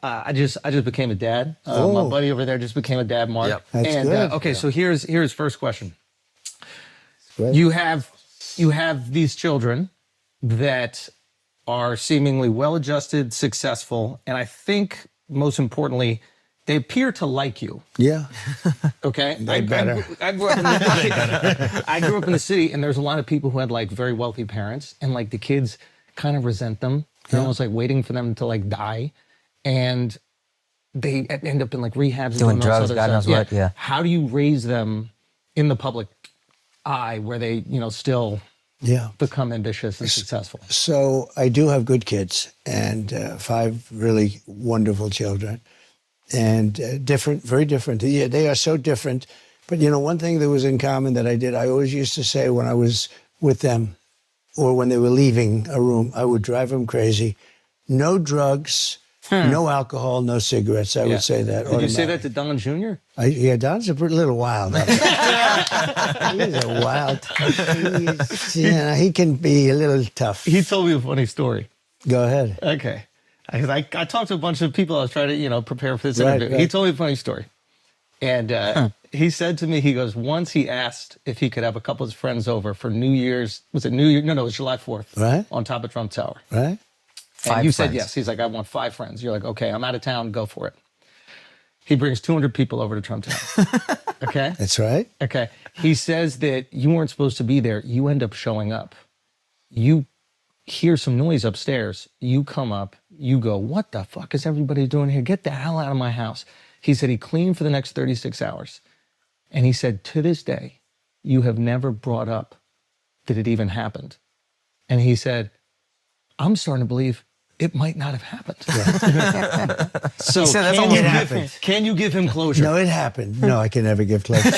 I just became a dad. My buddy over there just became a dad, Mark. Yep. That's good. Okay, so here's first question. Great. You have these children that are seemingly well-adjusted, successful, and I think most importantly, they appear to like you. Yeah. Okay, They better. I grew up in the city, and there's a lot of people who had like very wealthy parents, and like the kids kind of resent them. They're almost like waiting for them to like die, and they end up in like rehabs, Doing and all this drugs, other God knows stuff. what, yeah. How do you raise them in the public eye where they, still become ambitious and successful? So I do have good kids and 5 really wonderful children. And different, very different. Yeah, they are so different. But, one thing that was in common that I did, I always used to say when I was with them or when they were leaving a room, I would drive them crazy. No drugs, no alcohol, no cigarettes. I would say that. Did you say that to Don Jr.? Yeah, Don's a little wild. He's a wild. He can be a little tough. He told me a funny story. Go ahead. Okay. I talked to a bunch of people. I was trying to, prepare for this Right, interview. right. He told me a funny story. And he said to me, he goes, once he asked if he could have a couple of his friends over for New Year's. Was it New Year? No, it was July 4th. Right. On top of Trump Tower. Right? And you said friends. yes. He's like, I want 5 friends. You're like, okay, I'm out of town. Go for it. He brings 200 people over to Trump Tower. Okay? That's right. Okay. He says that you weren't supposed to be there. You end up showing up. You hear some noise upstairs. You come up. You go, what the fuck is everybody doing here? Get the hell out of my house. He said he cleaned for the next 36 hours. And he said, to this day, you have never brought up that it even happened. And he said, I'm starting to believe it might not have happened. So said that's can, almost you give happened. him, can you give him closure? No, it happened. No, I can never give closure.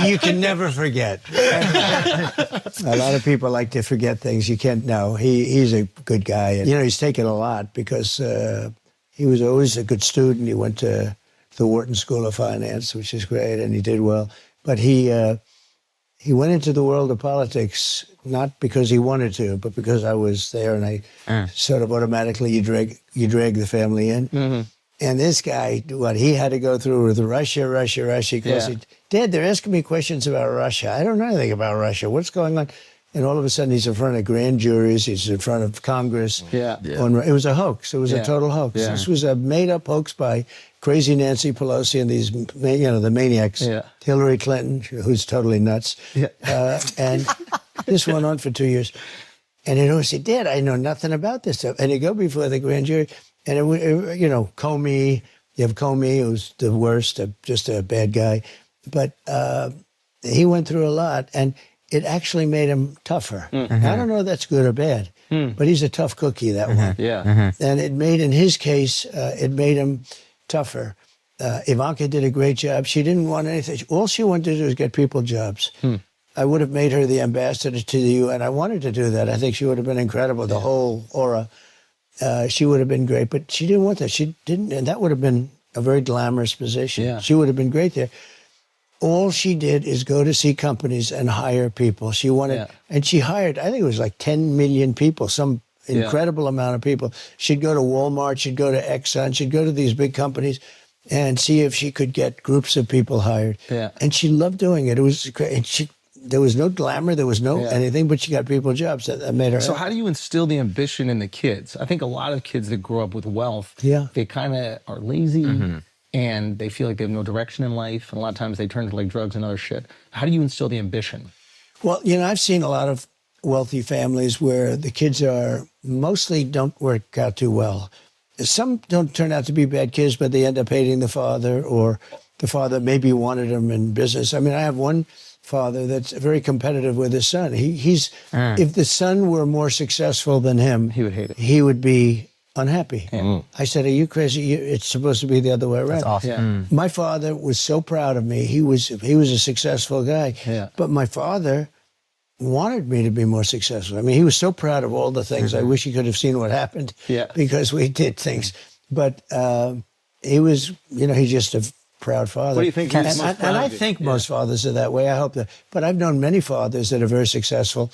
You can never forget. A lot of people like to forget things. You can't know. He's a good guy. And, he's taken a lot because he was always a good student. He went to the Wharton School of Finance, which is great, and he did well. But he went into the world of politics not because he wanted to, but because I was there, and I sort of automatically you drag the family in. Mm-hmm. And this guy, what he had to go through with Russia. He goes, Dad, they're asking me questions about Russia. I don't know anything about Russia. What's going on? And all of a sudden, he's in front of grand juries. He's in front of Congress. It was a hoax. It was a total hoax. Yeah. This was a made-up hoax by crazy Nancy Pelosi and these, the maniacs. Yeah. Hillary Clinton, who's totally nuts. Yeah. And this went on for 2 years. And he'd always say, Dad, I know nothing about this stuff. And he'd go before the grand jury. And, Comey, you have Comey, who's the worst, just a bad guy. But he went through a lot. And it actually made him tougher. Mm-hmm. I don't know if that's good or bad, but he's a tough cookie, that one. Yeah. Mm-hmm. And it made, in his case, it made him tougher. Ivanka did a great job. She didn't want anything. All she wanted to do was get people jobs. I would have made her the ambassador to the UN. I wanted to do that. I think she would have been incredible, the whole aura. She would have been great, but she didn't want that. She didn't, and that would have been a very glamorous position. Yeah. She would have been great there. All she did is go to see companies and hire people. She wanted, and she hired, I think it was like 10 million people, some incredible amount of people. She'd go to Walmart, she'd go to Exxon, she'd go to these big companies and see if she could get groups of people hired. Yeah. And she loved doing it. It was great. And there was no glamour, there was no anything, but she got people jobs that made her. So how do you instill the ambition in the kids? I think a lot of kids that grow up with wealth, they kind of are lazy. Mm-hmm. And they feel like they have no direction in life. And a lot of times they turn to like drugs and other shit. How do you instill the ambition? Well, I've seen a lot of wealthy families where the kids mostly don't work out too well. Some don't turn out to be bad kids, but they end up hating the father, or the father maybe wanted them in business. I mean, I have one father that's very competitive with his son. If the son were more successful than him, he would hate it. He would be unhappy. I said, are you crazy? It's supposed to be the other way around. That's awesome. My father was so proud of me. He was a successful guy. But my father wanted me to be more successful. I mean, he was so proud of all the things. I wish he could have seen what happened because we did things. But he was, he's just a proud father. What do you think? And I think most fathers are that way. I hope that. But I've known many fathers that are very successful.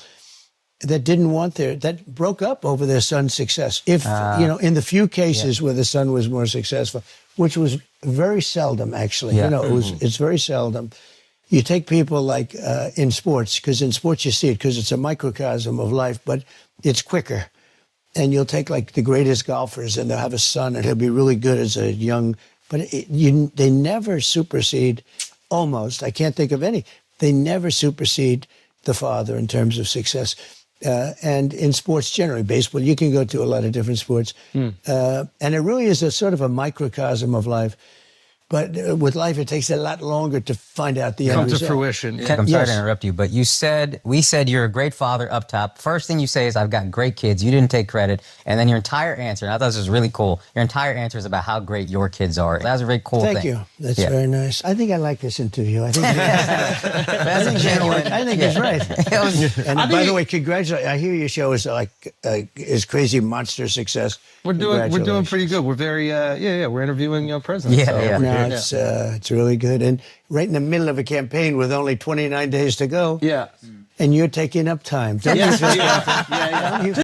that didn't want that broke up over their son's success. If, in the few cases where the son was more successful, which was very seldom, actually, it's very seldom. You take people like in sports, because in sports you see it, because it's a microcosm of life, but it's quicker. And you'll take like the greatest golfers, and they'll have a son, and he'll be really good as a young, but they never supersede, almost, I can't think of any, they never supersede the father in terms of success. And in sports generally, baseball, you can go to a lot of different sports. And it really is a sort of a microcosm of life. But with life, it takes a lot longer to find out the end Come to result. fruition. I'm sorry to interrupt you, but we said you're a great father up top. First thing you say is, I've got great kids. You didn't take credit. And then your entire answer, and I thought this was really cool, your entire answer is about how great your kids are. That was a very cool thing. Thank you. That's very nice. I think I like this interview. I think That's genuine. I think it's right. And by the way, congratulations. I hear your show is crazy monster success. We're doing pretty good. We're very we're interviewing presidents. It's really good. And right in the middle of a campaign with only 29 days to go. Yeah. And you're taking up time. Don't you feel